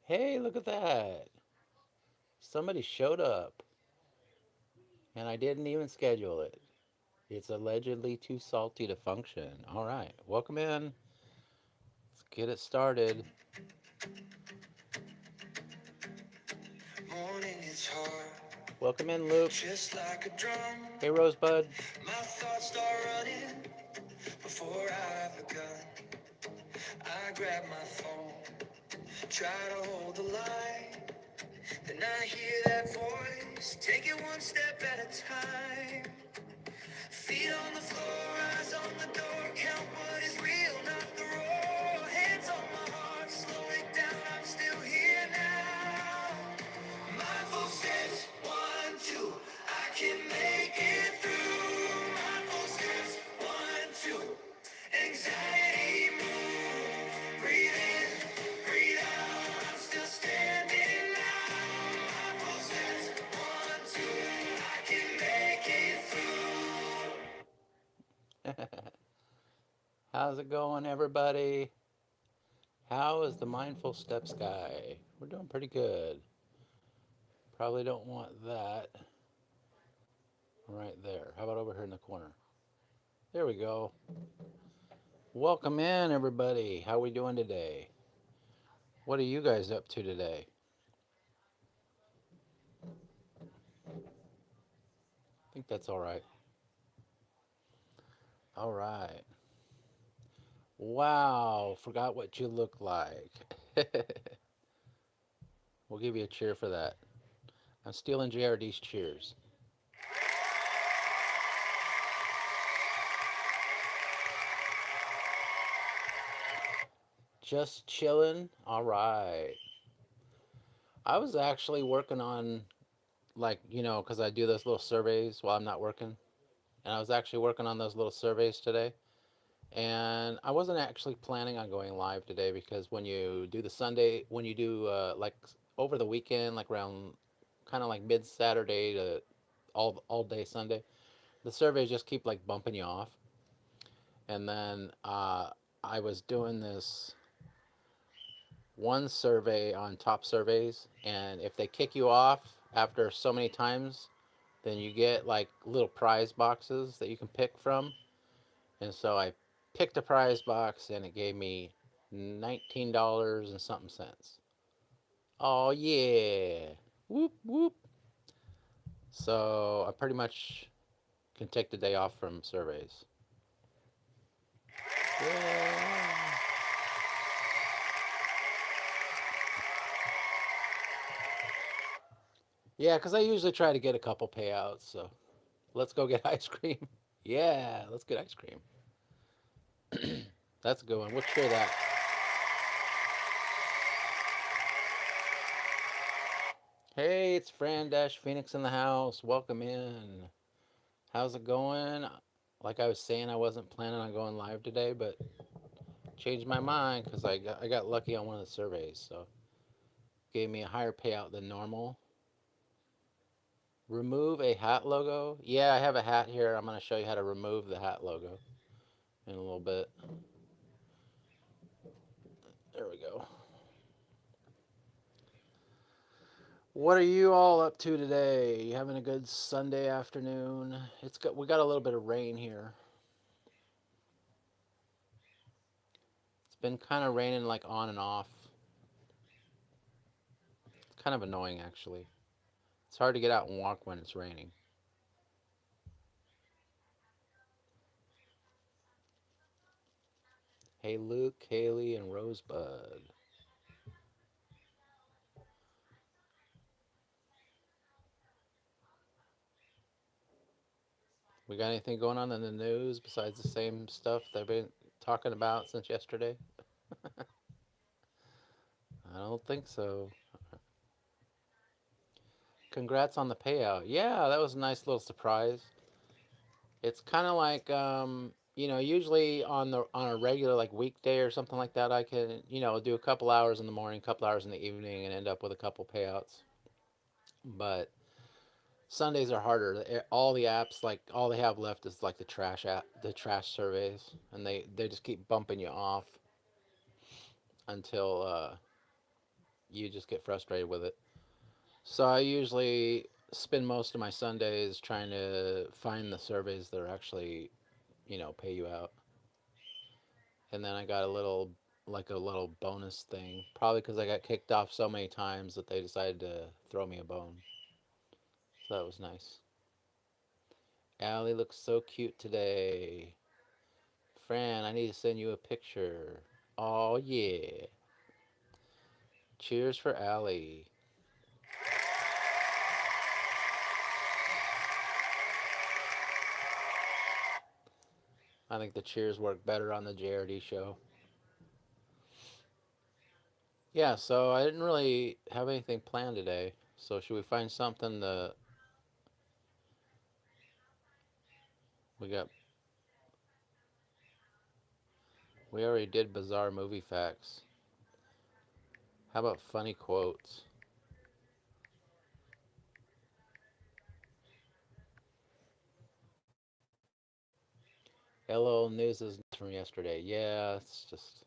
Hey, look at that. Somebody showed up, and I didn't even schedule it. It's allegedly too salty to function. All right, welcome in. Let's get it started. Morning it's hard, Welcome in, Luke. just like a drum. Hey, Rosebud. My thoughts start running before I've begun. I grab my phone, try to hold the line. Then I hear that voice, take it one step at a time. Feet on the floor, eyes on the door, count what is real, not the raw. Hands on my heart, slow it down, I'm still here now. Mindful steps, 1, 2, I can make it through. Mindful steps, 1, 2, anxiety move. Breathe in, breathe out, I'm still standing now. Mindful steps, 1, 2, I can make it through. How's it going, everybody? How is the Mindful Steps guy? We're doing pretty good. Probably don't want that right there. How about over here in the corner? There we go. Welcome in, everybody. How we doing today? What are you guys up to today? I think that's all right. All right. Wow, forgot what you look like. We'll give you a cheer for that. I'm stealing JRD's cheers. Just chilling. All right. I was actually working on, like, because I do those little surveys while I'm not working. And I was actually working on those little surveys today. And I wasn't actually planning on going live today because when you do the Sunday, when you do like over the weekend, like around kind of like mid Saturday to all day Sunday, the surveys just keep like bumping you off. And then I was doing this one survey on top surveys, and if they kick you off after so many times, then you get like little prize boxes that you can pick from. And so I picked a prize box, and it gave me $19 and something cents. Oh yeah, whoop whoop. So I pretty much can take the day off from surveys. Yeah. Yeah, because I usually try to get a couple payouts. So let's go get ice cream. Yeah, let's get ice cream. That's a good one. We'll cheer that. Hey, it's Fran Dash Phoenix in the house. Welcome in. How's it going? Like I was saying, I wasn't planning on going live today, but changed my mind because I got lucky on one of the surveys. So gave me a higher payout than normal. Remove a hat logo. Yeah, I have a hat here. I'm going to show you how to remove the hat logo in a little bit. There we go. What are you all up to today? You having a good Sunday afternoon? We got a little bit of rain here. It's been kind of raining like on and off. It's kind of annoying actually. It's hard to get out and walk when it's raining. Hey Luke, Kaylee, and Rosebud. We got anything going on in the news besides the same stuff they've been talking about since yesterday? I don't think so. Congrats on the payout. Yeah, that was a nice little surprise. It's kind of like usually on a regular like weekday or something like that, I can do a couple hours in the morning, a couple hours in the evening, and end up with a couple payouts. But Sundays are harder. All the apps, like all they have left is like the trash app, the trash surveys, and they just keep bumping you off until you just get frustrated with it. So I usually spend most of my Sundays trying to find the surveys that are actually, pay you out. And then I got like a little bonus thing, probably because I got kicked off so many times that they decided to throw me a bone. So that was nice. Allie looks so cute today. Fran, I need to send you a picture. Oh, yeah. Cheers for Allie. I think the cheers work better on the JRD show. Yeah, so I didn't really have anything planned today. So should we find something to. We got. We already did bizarre movie facts. How about funny quotes? Hello, news is from yesterday. Yeah, it's just.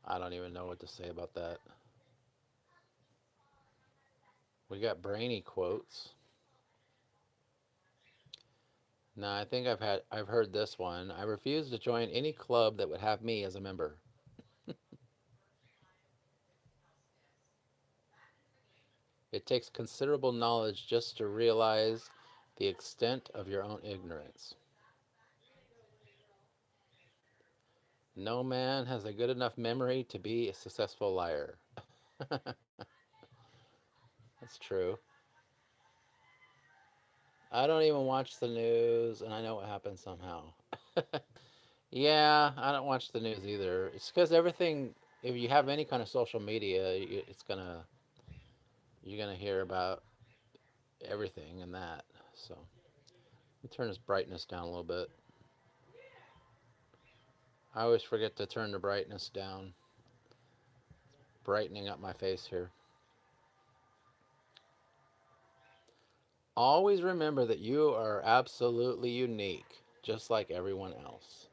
I don't even know what to say about that. We got brainy quotes. No, I think I've heard this one. I refuse to join any club that would have me as a member. It takes considerable knowledge just to realize the extent of your own ignorance. No man has a good enough memory to be a successful liar. That's true. I don't even watch the news and I know what happens somehow. Yeah, I don't watch the news either. It's because everything, if you have any kind of social media, you're gonna hear about everything and that. So, let me turn this brightness down a little bit. I always forget to turn the brightness down, brightening up my face here. Always remember that you are absolutely unique, just like everyone else.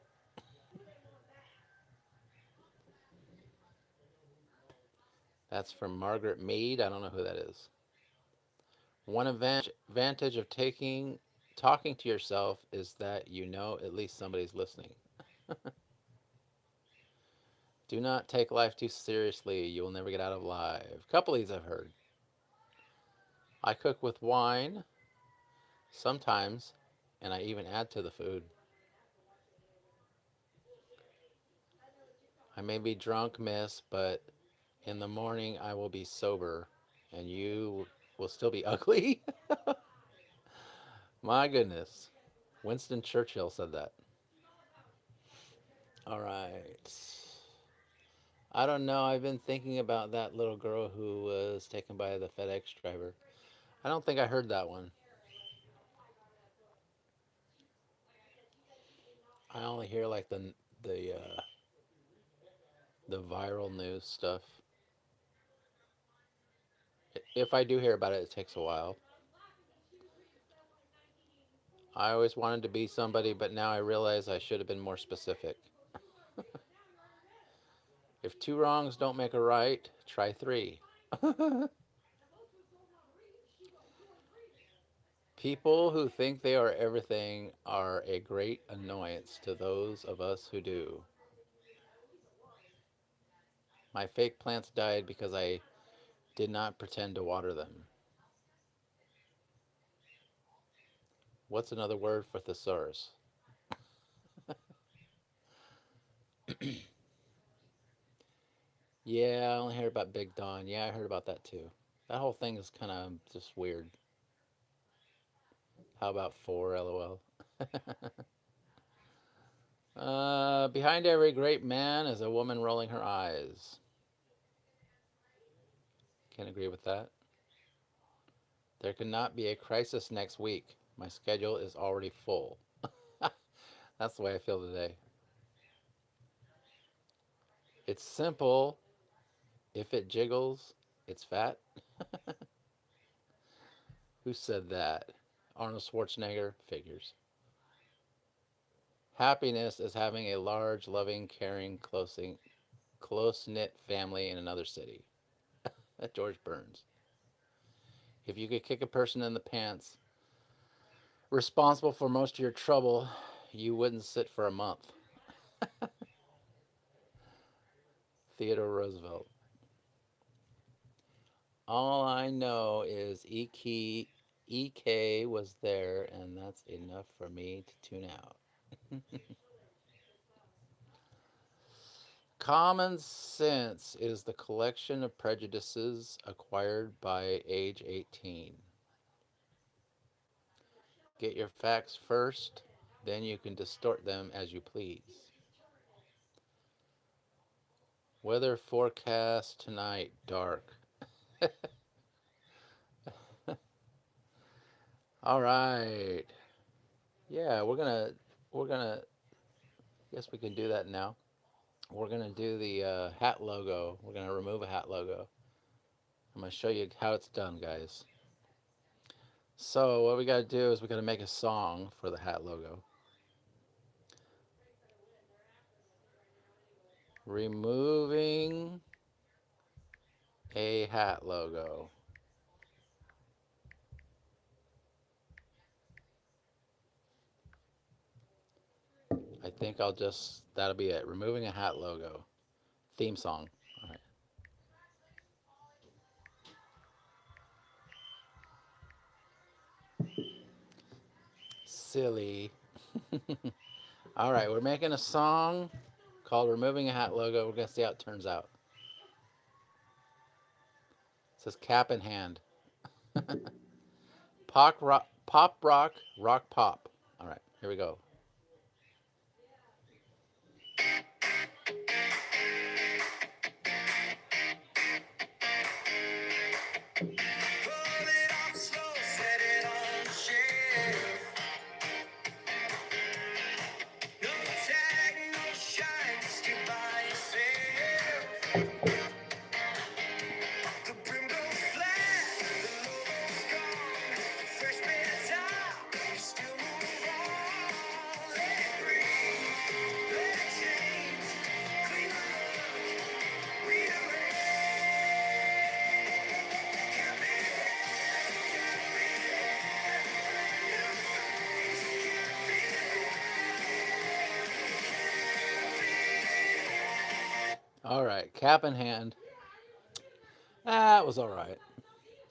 That's from Margaret Mead. I don't know who that is. One advantage of talking to yourself is that you know at least somebody's listening. Do not take life too seriously. You will never get out of life. A couple of these I've heard. I cook with wine sometimes, and I even add to the food. I may be drunk, miss, but in the morning I will be sober, and you will still be ugly. My goodness. Winston Churchill said that. All right. I don't know. I've been thinking about that little girl who was taken by the FedEx driver. I don't think I heard that one. I only hear like the viral news stuff. If I do hear about it, it takes a while. I always wanted to be somebody, but now I realize I should have been more specific. If two wrongs don't make a right, try three. People who think they are everything are a great annoyance to those of us who do. My fake plants died because I did not pretend to water them. What's another word for thesaurus? Yeah, I only heard about Big Don. Yeah, I heard about that too. That whole thing is kind of just weird. How about four, lol? Behind every great man is a woman rolling her eyes. Can't agree with that. There cannot be a crisis next week. My schedule is already full. That's the way I feel today. It's simple. If it jiggles, it's fat. Who said that? Arnold Schwarzenegger figures. Happiness is having a large, loving, caring, close knit family in another city. George Burns. If you could kick a person in the pants responsible for most of your trouble, you wouldn't sit for a month. Theodore Roosevelt. All I know is EK was there, and that's enough for me to tune out. Common sense is the collection of prejudices acquired by age 18. Get your facts first, then you can distort them as you please. Weather forecast tonight, dark. All right. Yeah, we're gonna guess we can do that now. We're gonna do the hat logo. We're gonna remove a hat logo. I'm gonna show you how it's done, guys. So what we gotta do is we gotta make a song for the hat logo. Removing a hat logo. I think that'll be it. Removing a hat logo. Theme song. All right. Silly. All right, we're making a song called Removing a Hat Logo. We're going to see how it turns out. It says cap in hand. Pop rock, rock pop. All right, here we go. Pull it off slow, set it on the shelf. No tag, no shine, just you by yourself. The brim goes flat, the logo's gone. Fresh paint of top, you still move on. Let it breathe, let it change. Clean the look, rearrange. Can't be All right, cap in hand. That was all right.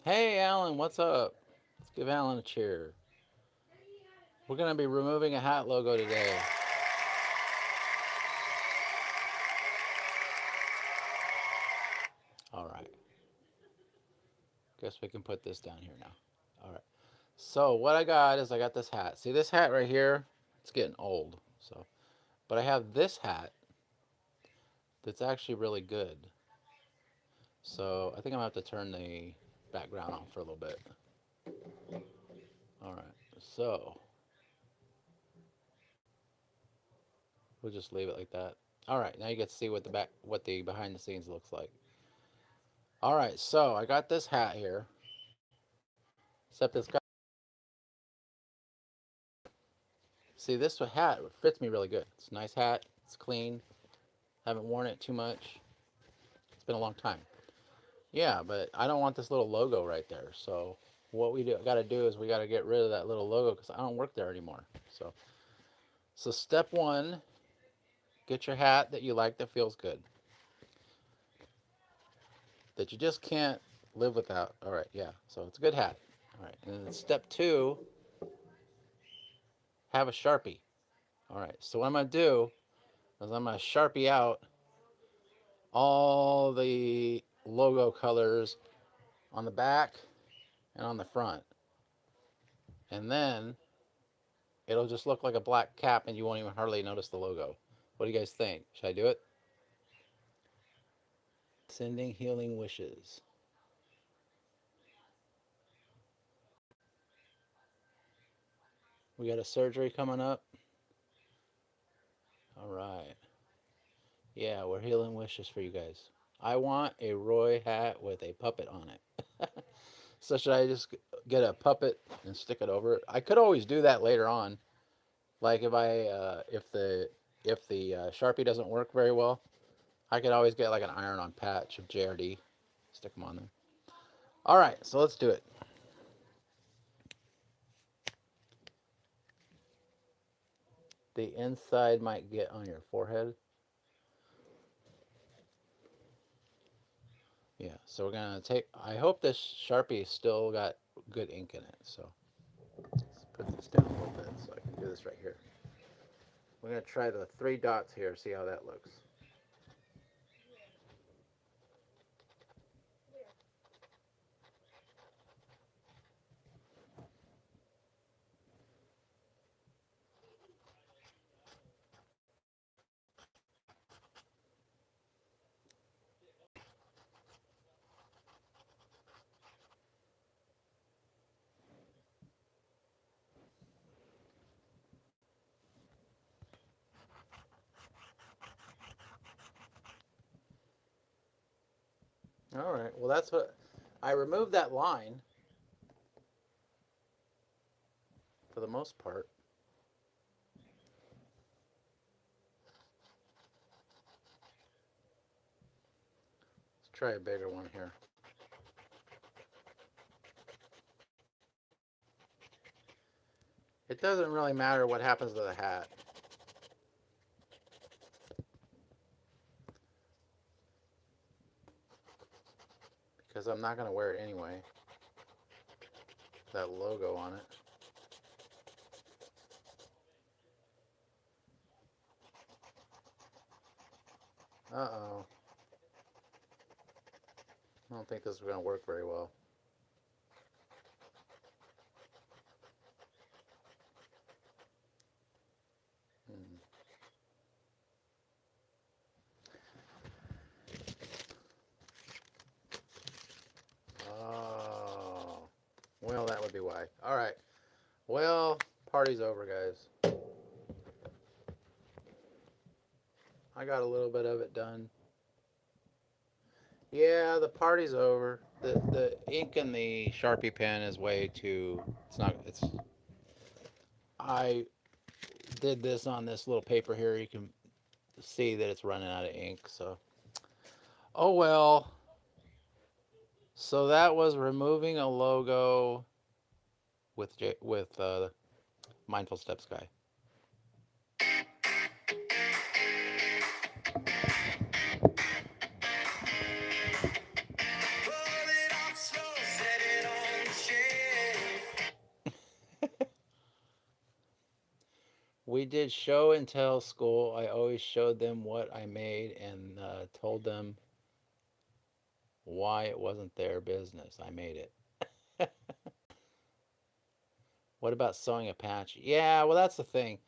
Hey, Alan, what's up? Let's give Alan a cheer. We're going to be removing a hat logo today. All right. Guess we can put this down here now. All right. So what I got is I got this hat. See this hat right here? It's getting old. But I have this hat that's actually really good. So I think I'm gonna have to turn the background on for a little bit. All right. So we'll just leave it like that. All right. Now you get to see what the behind the scenes looks like. All right. So I got this hat here. Except it's got. See, this hat fits me really good. It's a nice hat. It's clean. Haven't worn it too much. It's been a long time. Yeah, but I don't want this little logo right there. So what we got to do is we got to get rid of that little logo because I don't work there anymore. So step one, get your hat that you like that feels good, that you just can't live without. All right, yeah. So it's a good hat. All right, and then step two, have a Sharpie. All right. So what I'm gonna do is I'm gonna Sharpie out all the logo colors on the back and on the front. And then it'll just look like a black cap and you won't even hardly notice the logo. What do you guys think? Should I do it? Sending healing wishes. We got a surgery coming up. All right. Yeah, we're healing wishes for you guys. I want a Roy hat with a puppet on it. So should I just get a puppet and stick it over it? I could always do that later on. Like if the Sharpie doesn't work very well, I could always get like an iron-on patch of JRD, stick them on there. All right, so let's do it. The inside might get on your forehead. Yeah, so we're gonna take. I hope this Sharpie still got good ink in it. So let's put this down a little bit so I can do this right here. We're gonna try the three dots here. See how that looks. All right. Well, that's what I removed that line for the most part. Let's try a bigger one here. It doesn't really matter what happens to the hat. Because I'm not going to wear it anyway. That logo on it. Uh-oh. I don't think this is going to work very well. Hmm. Oh. Well, that would be why. All right. Well, party's over, guys. I got a little bit of it done. Yeah, the party's over. The ink in the Sharpie pen is way too. It's not. It's. I did this on this little paper here. You can see that it's running out of ink. So. Oh well. So that was removing a logo with Mindful Steps guy. Pull it off slow, set it on the shelf. We did show and tell school. I always showed them what I made and told them why it wasn't their business. I made it. What about sewing a patch? Yeah, well that's the thing.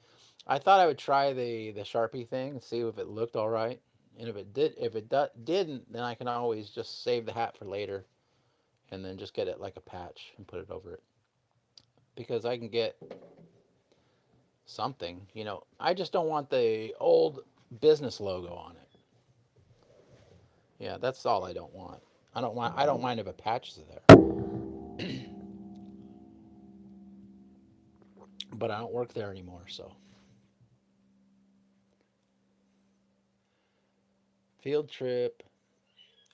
I thought I would try the Sharpie thing and see if it looked all right. And if it didn't, then I can always just save the hat for later and then just get it like a patch and put it over it. Because I can get something, I just don't want the old business logo on it. Yeah, that's all I don't want. I don't mind if a patch is there. But I don't work there anymore, so. Field trip.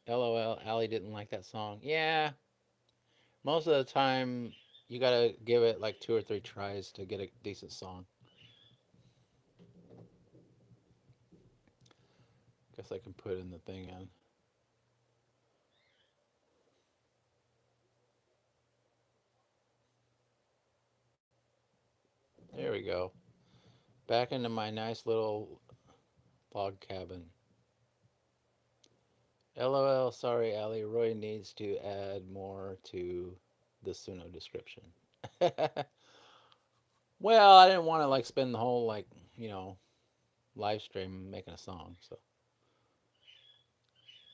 LOL. Allie didn't like that song. Yeah, most of the time you gotta give it like two or three tries to get a decent song. Guess I can put in the thing in. There we go. Back into my nice little log cabin. LOL. Sorry, Allie. Roy needs to add more to the Suno description. Well, I didn't want to like spend the whole you know live stream making a song. So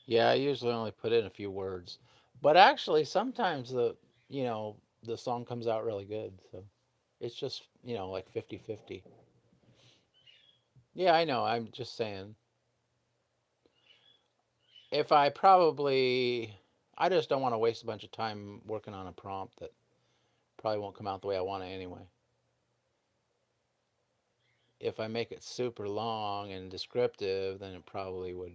yeah, I usually only put in a few words, but actually sometimes you know the song comes out really good. So it's just like 50-50. Yeah, I know. I'm just saying if I just don't want to waste a bunch of time working on a prompt that probably won't come out the way I want it anyway. If I make it super long and descriptive, then it probably would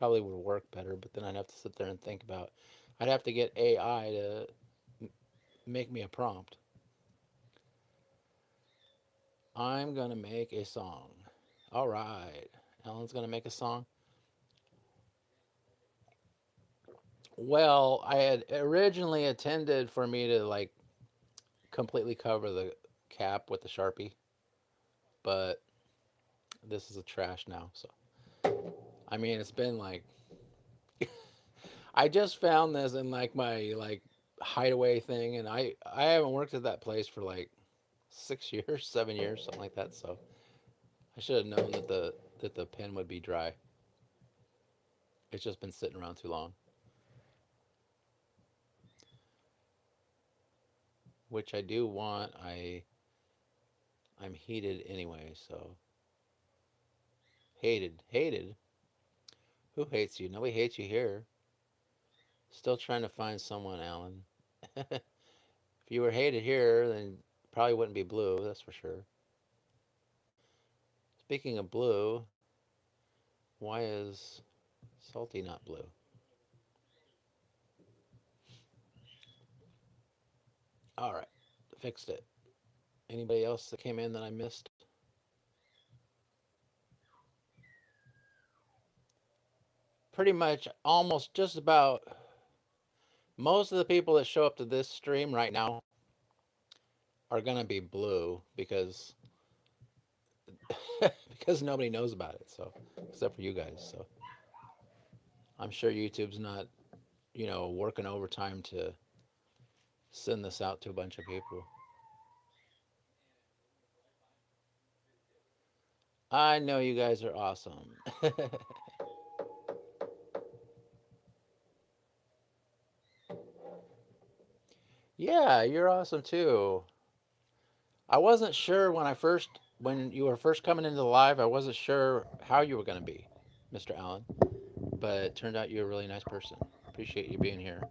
work better. But then I'd have to sit there and think about I'd have to get AI to make me a prompt. I'm gonna make a song. All right. Ellen's gonna make a song. Well, I had originally intended for me to like completely cover the cap with the Sharpie, but this is a trash now. So, I mean, it's been like I just found this in like my like hideaway thing, and I haven't worked at that place for like 6 years, 7 years, something like that. So I should have known that the pen would be dry. It's just been sitting around too long, which I do want. I'm heated anyway, so hated. Who hates you? Nobody hates you here. Still trying to find someone, Alan. If you were hated here, then probably wouldn't be blue. That's for sure. Speaking of blue, why is Salty not blue? All right, fixed it. Anybody else that came in that I missed? Pretty much, almost just about most of the people that show up to this stream right now are gonna be blue because nobody knows about it. So except for you guys. So I'm sure YouTube's not working overtime to send this out to a bunch of people. I know you guys are awesome. Yeah, you're awesome too. I wasn't sure when you were first coming into the live, I wasn't sure how you were going to be, Mr. Allen, but it turned out you're a really nice person. Appreciate you being here,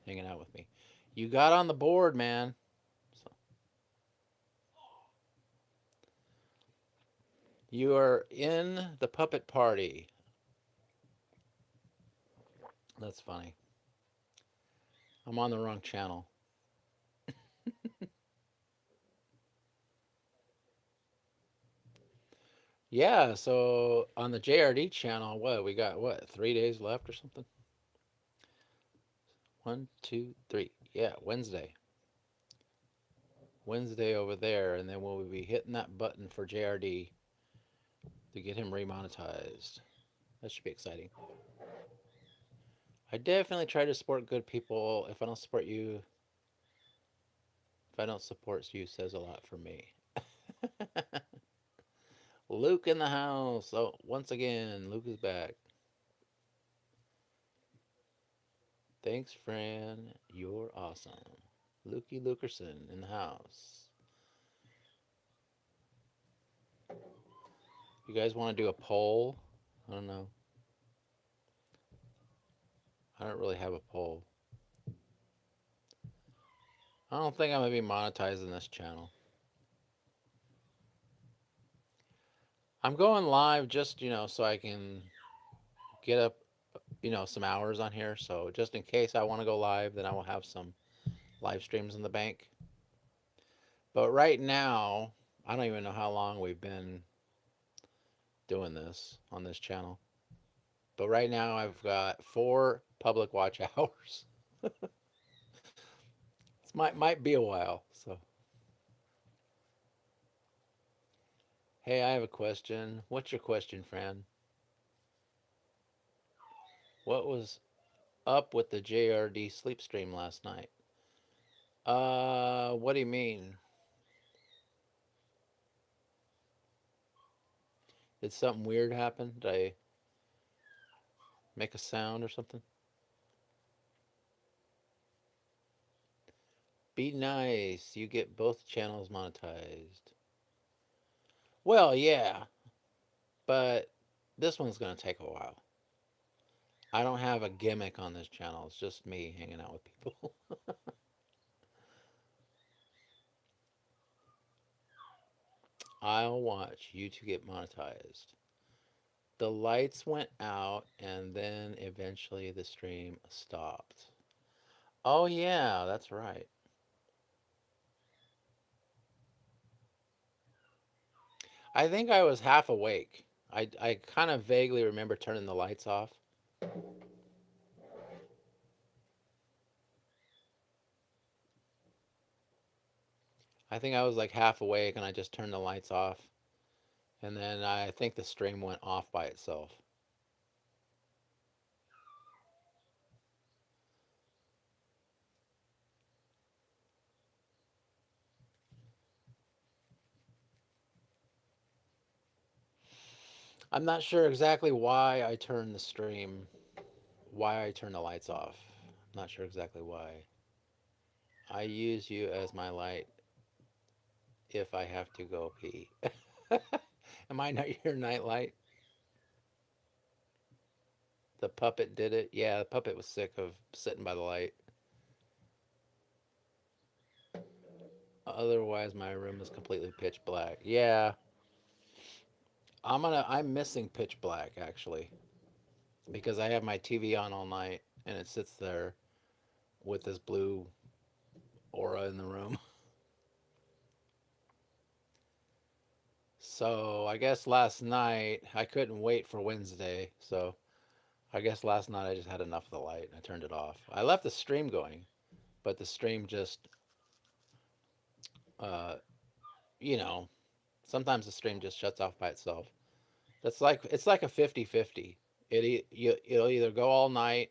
hanging out with me. You got on the board, man. So you are in the puppet party. That's funny. I'm on the wrong channel. Yeah, so on the JRD channel, what we got? What 3 days left or something? One, two, three. Yeah, Wednesday. Wednesday over there, and then we'll be hitting that button for JRD to get him remonetized. That should be exciting. I definitely try to support good people. If I don't support you, says a lot for me. Luke in the house. Oh, once again, Luke is back. Thanks, Fran. You're awesome. Lukey Lukerson in the house. You guys want to do a poll? I don't know. I don't really have a poll. I don't think I'm going to be monetizing this channel. I'm going live just, so I can get up, some hours on here. So just in case I want to go live, then I will have some live streams in the bank. But right now, I don't even know how long we've been doing this on this channel. But right now, I've got 4 public watch hours. It might be a while. So, hey, I have a question. What's your question, Fran? What was up with the JRD sleep stream last night? What do you mean? Did something weird happen? Did I make a sound or something? Be nice. You get both channels monetized. Well, yeah, but this one's going to take a while. I don't have a gimmick on this channel. It's just me hanging out with people. I'll watch you to get monetized. The lights went out and then eventually the stream stopped. Oh yeah, that's right. I think I was half awake. I kind of vaguely remember turning the lights off. I think I was like half awake and I just turned the lights off. And then I think the stream went off by itself. I'm not sure exactly why I turned the stream, why I turned the lights off. I'm not sure exactly why. I use you as my light if I have to go pee. Am I not your nightlight? The puppet did it. Yeah, the puppet was sick of sitting by the light. Otherwise, my room is completely pitch black. Yeah, I'm missing pitch black actually because I have my TV on all night and it sits there with this blue aura in the room. So I guess last night I couldn't wait for Wednesday. So I guess last night I just had enough of the light and I turned it off. I left the stream going, but the stream just, uh, you know, sometimes the stream just shuts off by itself. That's like it's like a 50-50. It'll either go all night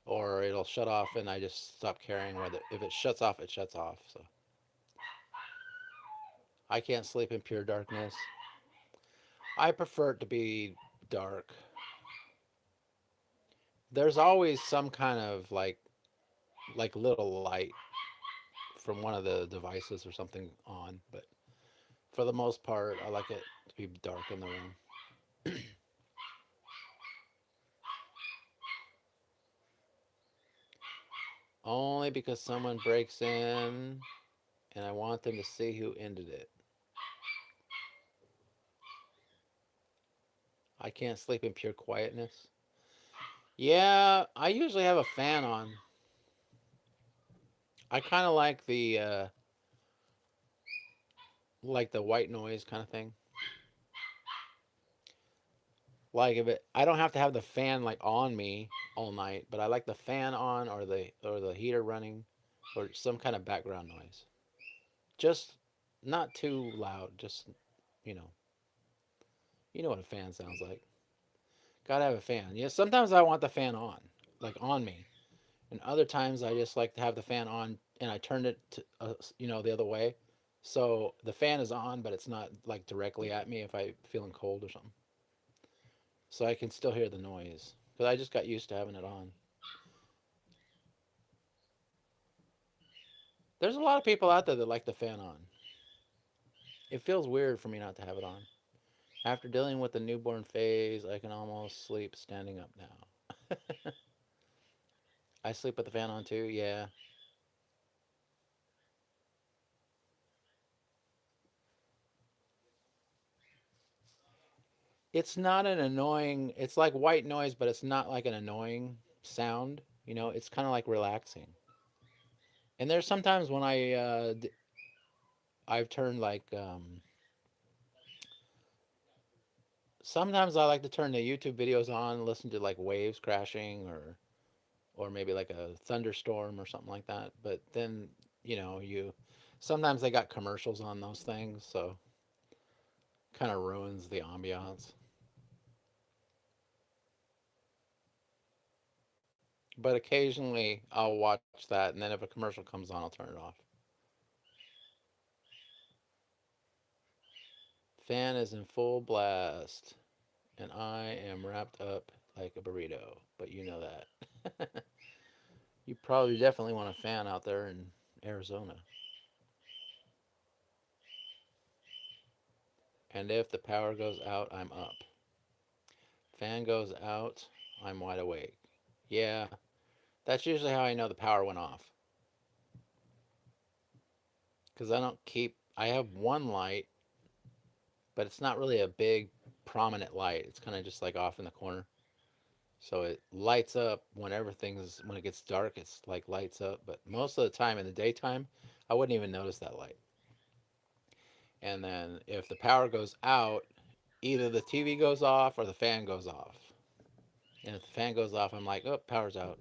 or it'll shut off and I just stop caring whether if it shuts off it shuts off. So I can't sleep in pure darkness. I prefer it to be dark. There's always some kind of like little light from one of the devices or something on, but for the most part I like it to be dark in the room. Only because someone breaks in and I want them to see who ended it. I can't sleep in pure quietness. Yeah, I usually have a fan on. I kind of like the white noise kind of thing. Like if it, I don't have to have the fan like on me all night, but I like the fan on or the heater running, or some kind of background noise. Just not too loud. Just you know, you know what a fan sounds like. Gotta have a fan. Yeah, sometimes I want the fan on, like on me, and other times I just like to have the fan on and I turned it to the other way, so the fan is on, but it's not like directly at me if I feeling cold or something, so I can still hear the noise because I just got used to having it on. There's a lot of people out there that like the fan on. It feels weird for me not to have it on. After dealing with the newborn phase, I can almost sleep standing up now. I sleep with the fan on too. Yeah. It's not an annoying, it's like white noise, but it's not like an annoying sound. It's kind of like relaxing. And there's sometimes when I've turned sometimes I like to turn the YouTube videos on and listen to like waves crashing or maybe like a thunderstorm or something like that. But then, you sometimes they got commercials on those things, so kind of ruins the ambiance. But occasionally I'll watch that, and then if a commercial comes on, I'll turn it off. Fan is in full blast, and I am wrapped up like a burrito, but you know that. You probably definitely want a fan out there in Arizona. And if the power goes out, I'm up. Fan goes out, I'm wide awake. Yeah, that's usually how I know the power went off. Because I have one light, but it's not really a big, prominent light. It's kind of just like off in the corner. So it lights up when when it gets dark, it's like lights up. But most of the time in the daytime, I wouldn't even notice that light. And then if the power goes out, either the TV goes off or the fan goes off. And if the fan goes off, I'm like, oh, power's out.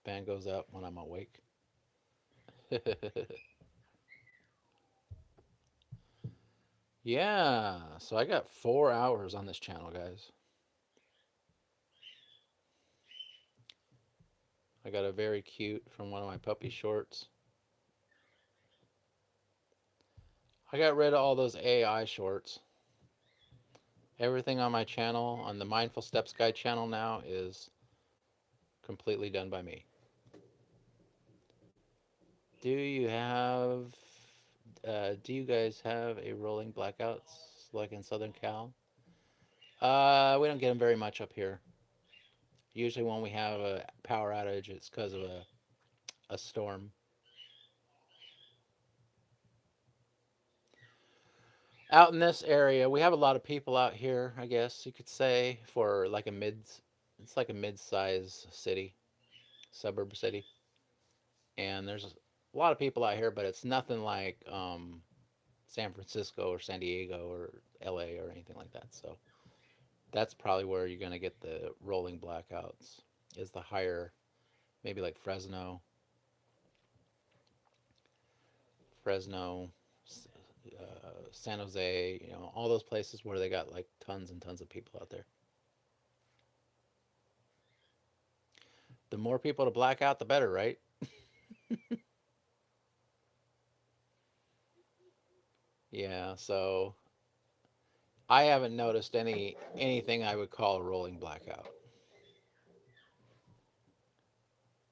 Fan goes up when I'm awake. Yeah, so I got 4 hours on this channel, guys. I got a very cute from one of my puppy shorts. I got rid of all those AI shorts. Everything on my channel, on the Mindful Steps Guide channel now, is completely done by me. Do you have, do you guys have a rolling blackouts like in Southern Cal? We don't get them very much up here. Usually when we have a power outage, it's because of a storm. Out in this area, we have a lot of people out here, I guess you could say, for like it's like a mid-size city, suburb city. And there's a lot of people out here, but it's nothing like San Francisco or San Diego or LA or anything like that. So that's probably where you're going to get the rolling blackouts, is the higher, maybe like Fresno, San Jose, all those places where they got like tons and tons of people out there. The more people to black out, the better, right? Yeah, so I haven't noticed anything I would call a rolling blackout.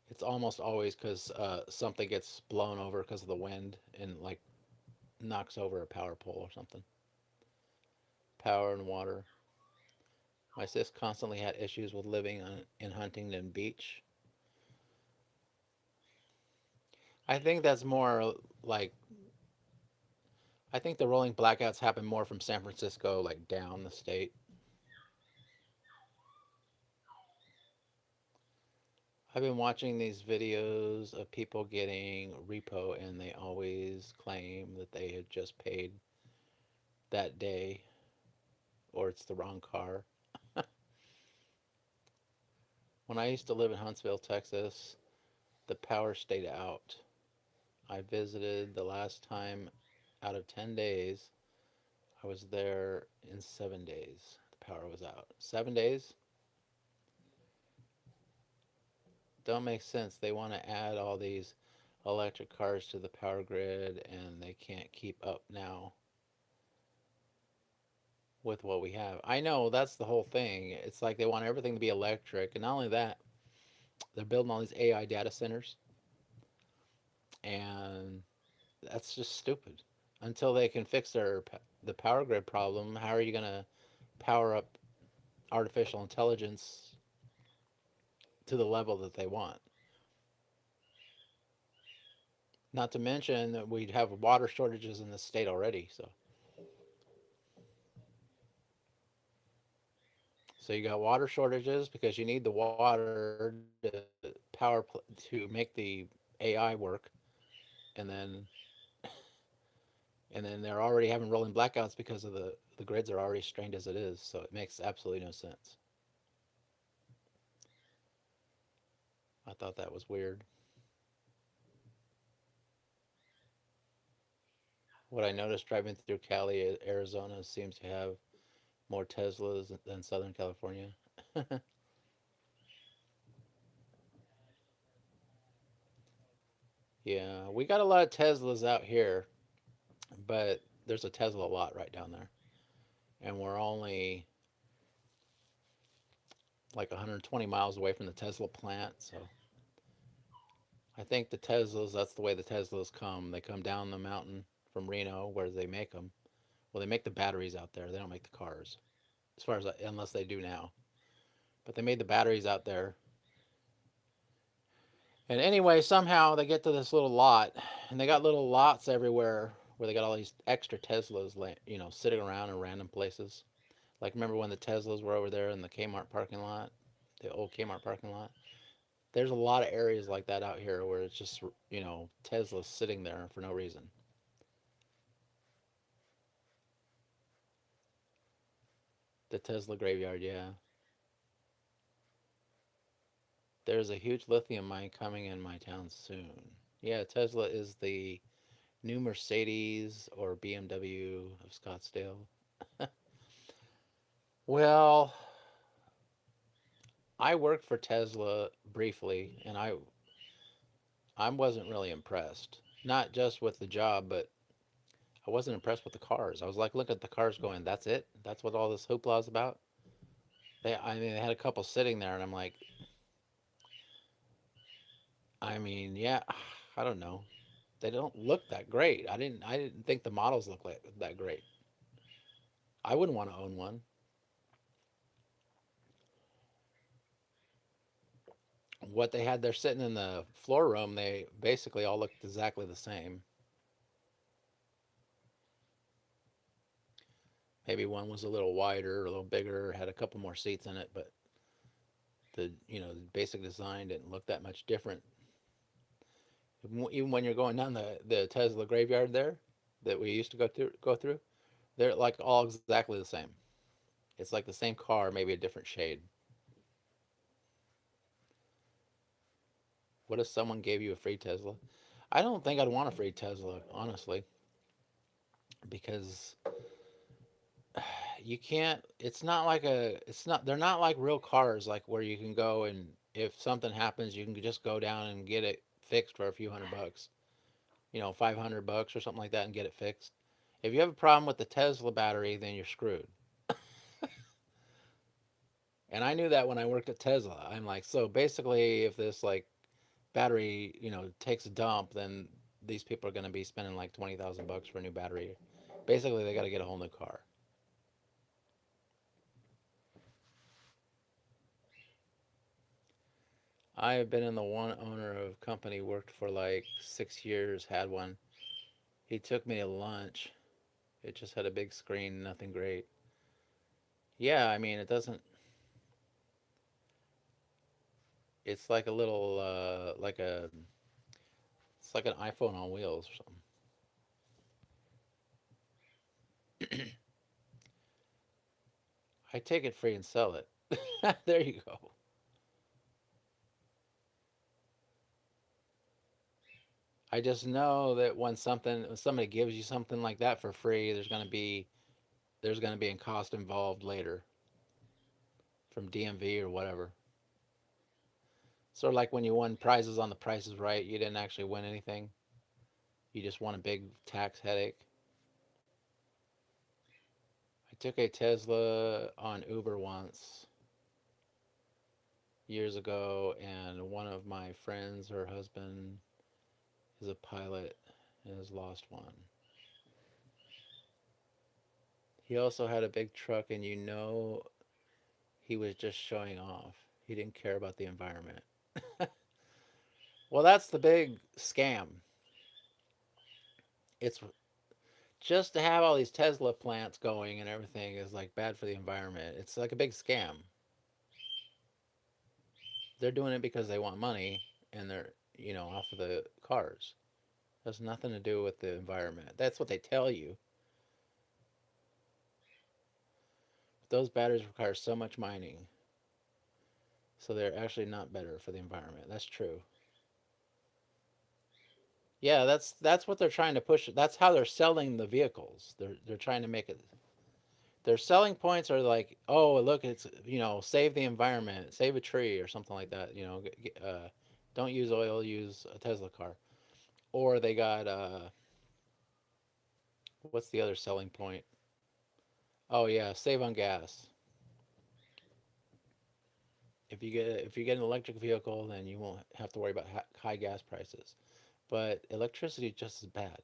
It's almost always because something gets blown over because of the wind and like knocks over a power pole or something. Power and water. My sis constantly had issues with living in Huntington Beach. I think that's more like I think the rolling blackouts happen more from San Francisco, like down the state. I've been watching these videos of people getting repo, and they always claim that they had just paid that day, or it's the wrong car. When I used to live in Huntsville, Texas, the power stayed out. I visited the last time out of 10 days. I was there in 7 days. The power was out. 7 days? Don't make sense. They want to add all these electric cars to the power grid, and they can't keep up now with what we have. I know that's the whole thing. It's like they want everything to be electric, and not only that, they're building all these AI data centers, and that's just stupid. Until they can fix the power grid problem, how are you going to power up artificial intelligence to the level that they want? Not to mention that we'd have water shortages in the state already. So you got water shortages because you need the water to make the AI work, and then they're already having rolling blackouts because of the grids are already strained as it is. So it makes absolutely no sense. I thought that was weird. What I noticed driving through Cali, Arizona, seems to have more Teslas than Southern California. Yeah, we got a lot of Teslas out here, but there's a Tesla lot right down there, and we're only like 120 miles away from the Tesla plant. So I think that's the way the Teslas come. They come down the mountain from Reno, where they make them. Well, they make the batteries out there. They don't make the cars, as far as unless they do now. But they made the batteries out there. And anyway, somehow they get to this little lot, and they got little lots everywhere where they got all these extra Teslas, sitting around in random places. Like remember when the Teslas were over there in the Kmart parking lot, the old Kmart parking lot? There's a lot of areas like that out here where it's just, Teslas sitting there for no reason. The Tesla graveyard, yeah. There's a huge lithium mine coming in my town soon. Yeah, Tesla is the new Mercedes or BMW of Scottsdale. Well, I worked for Tesla briefly, and I wasn't really impressed. Not just with the job, but I wasn't impressed with the cars. I was like, look at the cars going, that's it? That's what all this hoopla is about? I mean, they had a couple sitting there, and I'm like, I mean, yeah, I don't know. They don't look that great. I didn't think the models looked like that great. I wouldn't want to own one. What they had there sitting in the floor room, they basically all looked exactly the same. Maybe one was a little wider, a little bigger, had a couple more seats in it, but the basic design didn't look that much different. Even when you're going down the Tesla graveyard there that we used to go through, they're like all exactly the same. It's like the same car, maybe a different shade. What if someone gave you a free Tesla? I don't think I'd want a free Tesla, honestly, because you can't. It's not like a. It's not. They're not like real cars, like where you can go and if something happens, you can just go down and get it fixed for a few $100. 500 bucks or something like that, and get it fixed. If you have a problem with the Tesla battery, then you're screwed. And I knew that when I worked at Tesla. I'm like, so basically, if this like battery, takes a dump, then these people are going to be spending like 20,000 bucks for a new battery. Basically, they got to get a whole new car. I have been in the one owner of company, worked for like 6 years, had one. He took me to lunch. It just had a big screen, nothing great. Yeah, I mean, it doesn't. It's like a little, it's like an iPhone on wheels or something. I take it free and sell it. There you go. I just know that when somebody gives you something like that for free, there's gonna be a cost involved later from DMV or whatever. Sort of like when you won prizes on The Price is Right, you didn't actually win anything. You just won a big tax headache. I took a Tesla on Uber once years ago, and one of my friends, her husband, is a pilot and has lost one. He also had a big truck, and he was just showing off. He didn't care about the environment. Well, that's the big scam. It's just to have all these Tesla plants going and everything is like bad for the environment. It's like a big scam. They're doing it because they want money and they're, off of the cars. It has nothing to do with the environment. That's what they tell you. But those batteries require so much mining, so they're actually not better for the environment. That's true. Yeah, that's what they're trying to push. That's how they're selling the vehicles. They're trying to make it. Their selling points are like, oh, look, it's save the environment, save a tree or something like that. Don't use oil, use a Tesla car. Or they got what's the other selling point? Oh yeah, save on gas. If you get an electric vehicle, then you won't have to worry about high gas prices. But electricity is just as bad.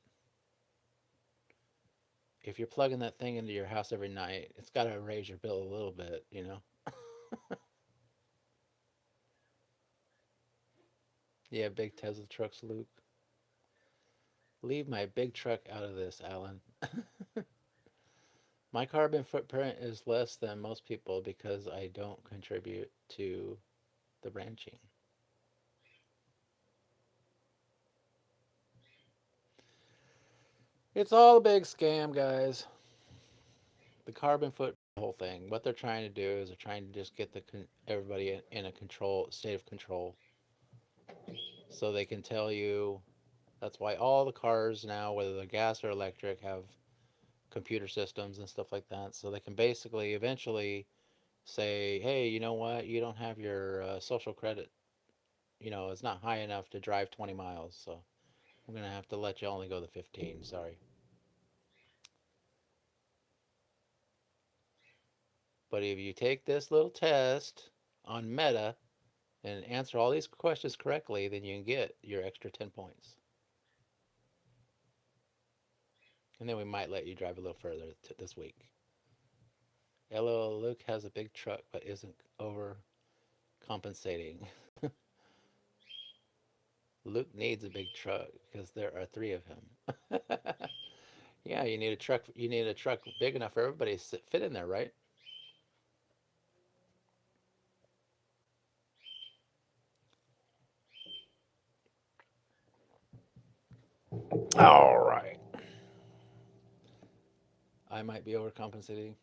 If you're plugging that thing into your house every night, it's got to raise your bill a little bit. Yeah, big Tesla trucks, Luke. Leave my big truck out of this, Alan. My carbon footprint is less than most people because I don't contribute to the ranching. It's all a big scam, guys. The carbon foot whole thing. What they're trying to do is they're trying to just get everybody in a control state of control, so they can tell you. That's why all the cars now, whether they're gas or electric, have computer systems and stuff like that. So they can basically eventually say, hey, you know what? You don't have your social credit. It's not high enough to drive 20 miles. So we're going to have to let you only go the 15. Sorry. But if you take this little test on Meta and answer all these questions correctly, then you can get your extra 10 points. And then we might let you drive a little further this week. LOL, Luke has a big truck but isn't overcompensating. Luke needs a big truck because there are 3 of him. Yeah, you need a truck. You need a truck big enough for everybody to fit in there, right? All right. I might be overcompensating.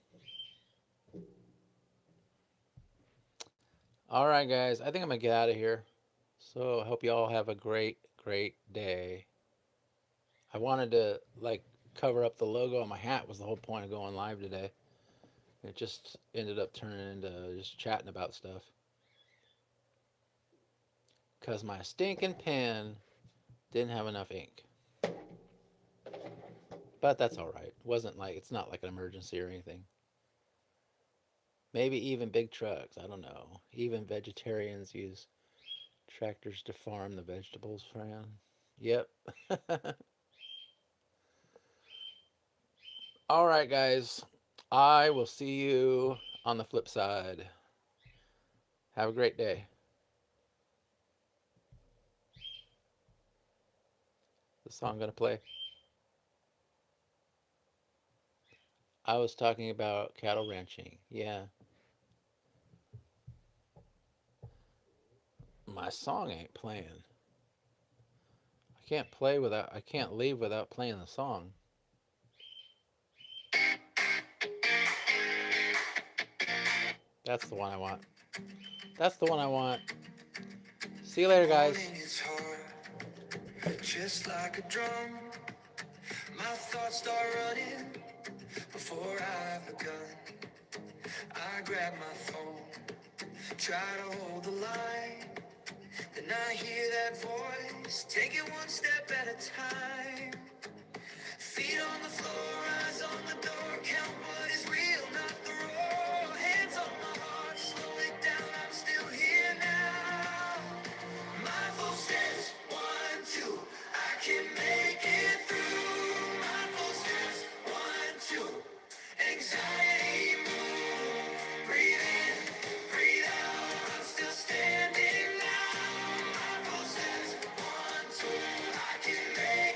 All right, guys. I think I'm gonna get out of here. So I hope you all have a great, great day. I wanted to cover up the logo on my hat was the whole point of going live today. It just ended up turning into just chatting about stuff. Because my stinking pen didn't have enough ink. But that's all right. It's not like an emergency or anything. Maybe even big trucks. I don't know. Even vegetarians use tractors to farm the vegetables, Fran. Yep. All right, guys. I will see you on the flip side. Have a great day. The song gonna play. I was talking about cattle ranching. Yeah. My song ain't playing. I can't leave without playing the song. That's the one I want. That's the one I want. See you later, guys. It's hard, just like a drum. My thoughts start running before I've begun. I grab my phone, try to hold the line. Then I hear that voice, take it one step at a time. Feet on the floor, eyes on the door, count